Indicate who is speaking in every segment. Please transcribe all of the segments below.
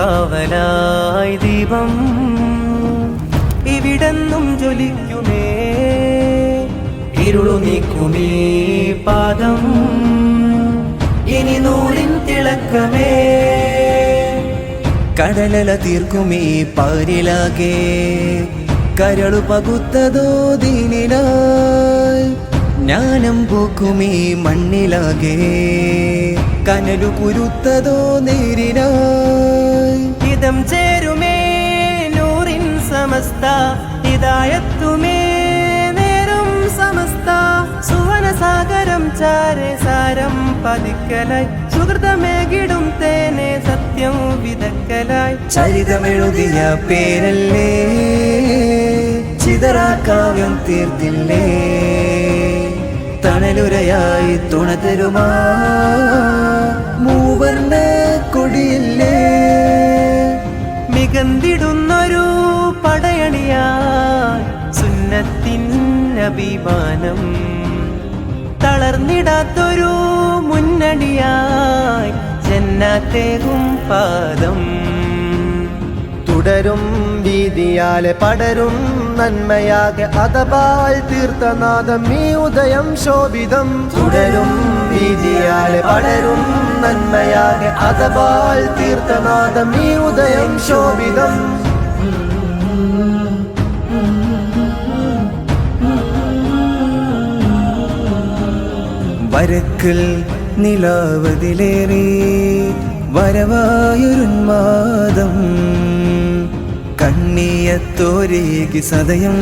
Speaker 1: പൊരുളുകാവലായി ദീപം ഇവിടെന്നും ജ്വലിക്കുമേ, ഇരുളു നീക്കുമേ പാദം ഇനി നൂറിൻ തിളക്കമേ. കടലല തീർക്കുമേ പാരിലാകെ കരളു പകുത്തതോ ദീനിനായി, ജ്ഞാനം പൂക്കുമീ മണ്ണിലാകെ കനലു കുരുത്തതോ നേരിനായി. ഇതം ചേരുമേ നൂറിൻ സമസ്ത, ഹിദായത്തുമേ നേരും സമസ്ത. സുവനസാഗരം ചാരെ സാരം പതിക്കലായി, സുഹൃതമേകിടും തേനെ സത്യം വിതക്കലായി. ചരിതമെഴുതിയ പേരല്ലേ ചിതറാക്കാവ്യം തീർത്തില്ലേ, തണലുരയായി തുണതരുമാ മൂവർണ്ണ കൊടിയില്ലേ. മികന്തിടുന്നൊരു പടയണിയായി സുന്നത്തിൻ അഭിമാനം, തളർന്നിടാത്തൊരു മുന്നണിയായി ജന്നാത്തേകും പാദം. തുടരും വീതിയാലെ പടരും നന്മയാകെ അതപാൽ തീർത്ഥനാദം ഈ ഉദയം ശോഭിതം. തുടരും വീതിയാലെ പടരും നന്മയാകെ അതപാൽ തീർത്ഥനാദം ഈ ഉദയം ശോഭിതം. വരക്കൽ നിലാവതിലേറി വരവായൊരുന്മാദം, കണ്ണിയത്തോരേകി സദയം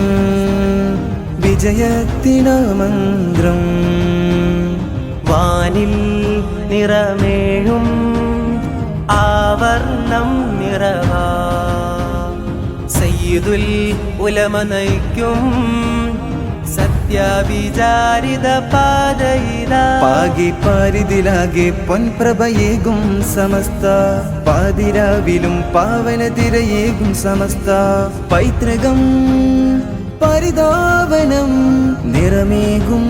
Speaker 1: വിജയത്തിനാമന്ത്രം. വാനിൽ നിറമേഴും ആവർണം നിറവാ, സയ്യിദുൽ ഉലമ നയിക്കും സത്യവിചാരിത പാതയിതാ. പാകി പാരിതിലാകെ പൊൻപ്രഭയേകും സമസ്ത, പാതിരാവിലും പാവന തിരയേകും സമസ്ത. പൈതൃകം പരിതാവനം നിറമേകും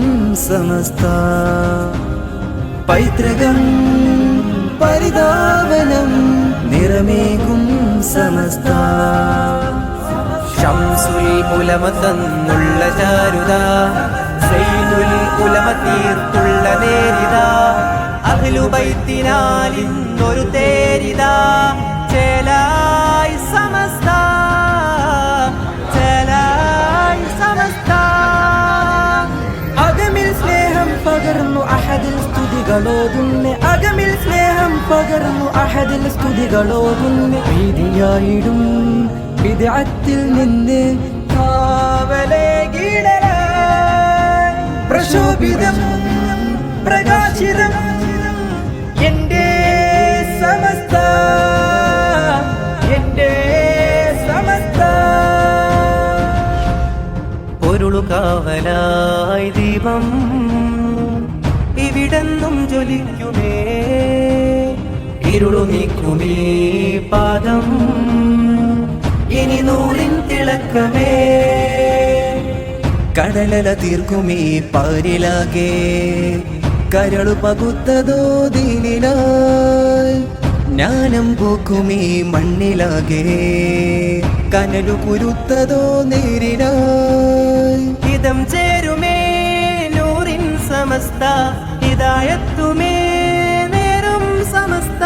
Speaker 1: സമസ്ത, പൈതൃകം പരിതാവനം നിറമേകും സമസ്ത. ശംസുൽ ഉലമ തന്നുള്ള ചാരുത, സൈനുൽ ഉലമ തീർത്തുള്ള നേരിത. അഹ്ലു ബൈത്തിനാൽ ഇന്നൊരു തേരിത, ചേലായി സമസ്ത ചേലായി സമസ്ത. അകമിൽ സ്നേഹം പകർന്നു അഹദിൽ സ്തുതികളോതുന്നെ, അകമിൽ സ്നേഹം പകർന്നു അഹദിൽ സ്തുതികളോതുന്നെ. ഭീതിയായിടും വിദഅത്തിൽ നിന്ന് കാവലേകിടലായി, പ്രശോഭിതം പ്രകാശിതം എന്റെ സമസ്ത, എന്റെ സമസ്ത. പൊരുളുകാവലായി ദീപം ഇവിടെന്നും ജ്വലിക്കുമേ, ഇരുളു നീക്കുമേ പാദം ഇനി നൂറിൻ തിളക്കമേ. കടലല തീർക്കുമീ പാരിലാകെ കരളു പകുത്തതോ ദീനിനായി, ജ്ഞാനം പൂക്കുമീ മണ്ണിലാകെ കനലു കുരുത്തതോ നേരിനായി. ഇതം ചേരുമേ നൂറിൻ സമസ്ത, ഹിദായത്തുമേ നേരും സമസ്ത.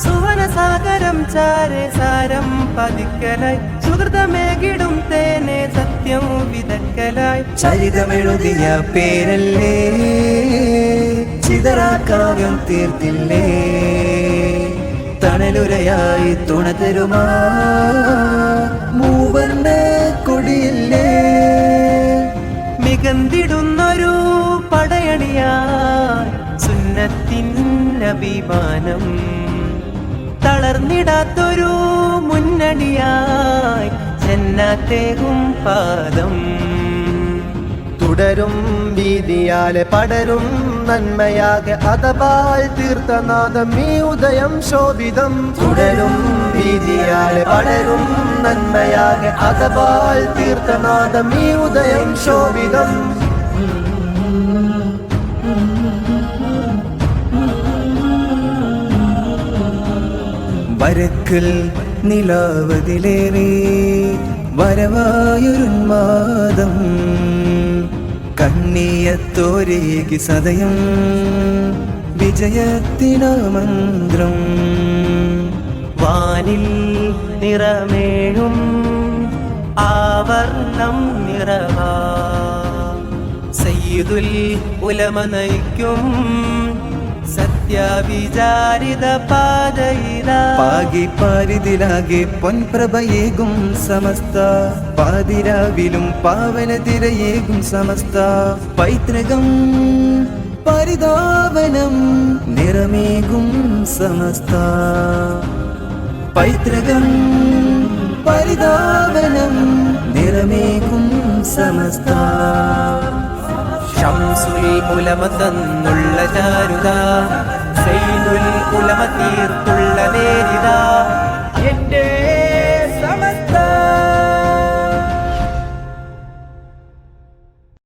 Speaker 1: സുവനസാഗരം ചാരെ സാരം പതിക്കലായി, സുഹൃതമേകിടും തേനെ സത്യം വിതക്കലായി. ചരിതമെഴുതിയ പേരല്ലേ ചിതറാക്കാവ്യം തീർത്തില്ലേ, തണലുരയായി തുണതരുമാ മൂവർണ്ണ കൊടിയില്ലേ. മികന്തിടുന്നൊരു പടയണിയായി സുന്നത്തിൻ അഭിമാനം, തളർന്നിടാത്തൊരു മുന്നണിയായി ജന്നാത്തേകും പാദം. തുടരും വീതിയാലെ പടരും നന്മയാകെ അതപാൽ തീർത്ഥനാദം ഈ ഉദയം ശോഭിതം തുടരും വീതിയാലെ പടരും നന്മയാകെ അതപാൽ തീർത്ഥനാദം ഈ ഉദയം ശോഭിതം വരക്കൽ നിലാവതിലേറെ വരവായൊരുന്മാദം കണ്ണിയത്തോരേകി സദയം വിജയത്തിനാമന്ത്രം വാനിൽ നിറമേഴും ആവർണം നിറവാ സയ്യിദുൽ ഉലമ നയിക്കും സത്യവിചാരിത പാതയിതാ പാകി പാരിതിലാകെ പൊൻപ്രഭയേകും സമസ്ത പാതിരാവിലും പാവന തിരയേകും സമസ്ത പൈതൃകം പരിതാപനം നിറമേകും സമസ്ത പൈതൃകം പരിതാപനം നിറമേകും സമസ്ത ശംസുൽ ഉലമ തന്നുള്ള ചാരുത സൈനുൽ ഉലമ തീർത്തുള്ള നേരിത